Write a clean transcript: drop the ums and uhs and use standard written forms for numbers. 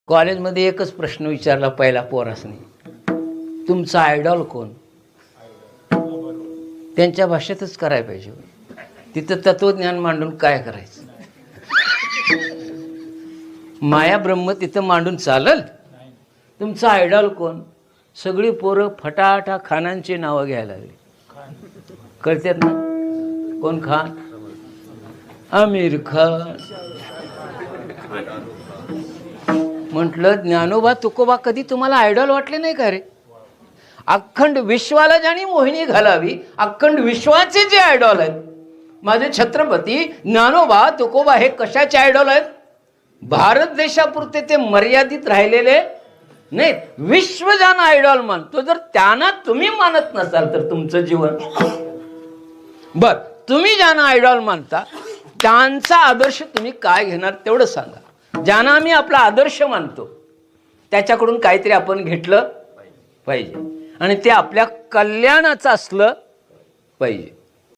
कॉलेजमध्ये एकच प्रश्न विचारला पहिला पोरासनी, तुमचा आयडॉल कोण? त्यांच्या भाषेतच करायला पाहिजे. तिथं तत्वज्ञान मांडून काय करायचं? माया ब्रह्म तिथं मांडून चालल? तुमचा आयडॉल कोण? सगळी पोरं फटाफटा खानांची नावं घ्यायला लागली. कळतात ना? कोण खान? आमिर खान. म्हटलं ज्ञानोबा तुकोबा कधी तुम्हाला आयडॉल वाटले नाही का रे? अखंड विश्वाला ज्याने मोहिनी घालावी, अखंड विश्वाचे जे आयडॉल आहेत माझे छत्रपती ज्ञानोबा तुकोबा, हे कशाचे आयडॉल आहेत? भारत देशापुरते ते मर्यादित राहिलेले नाहीत. विश्व ज्यांना आयडॉल मानतो, जर त्यांना तुम्ही मानत नसाल तर तुमचं जीवन बर. तुम्ही ज्यांना आयडॉल मानता त्यांचा आदर्श तुम्ही काय घेणार तेवढं सांगा. ज्यांना आम्ही आपला आदर्श मानतो त्याच्याकडून काहीतरी आपण घेतलं पाहिजे आणि ते आपल्या कल्याणाचं असलं पाहिजे.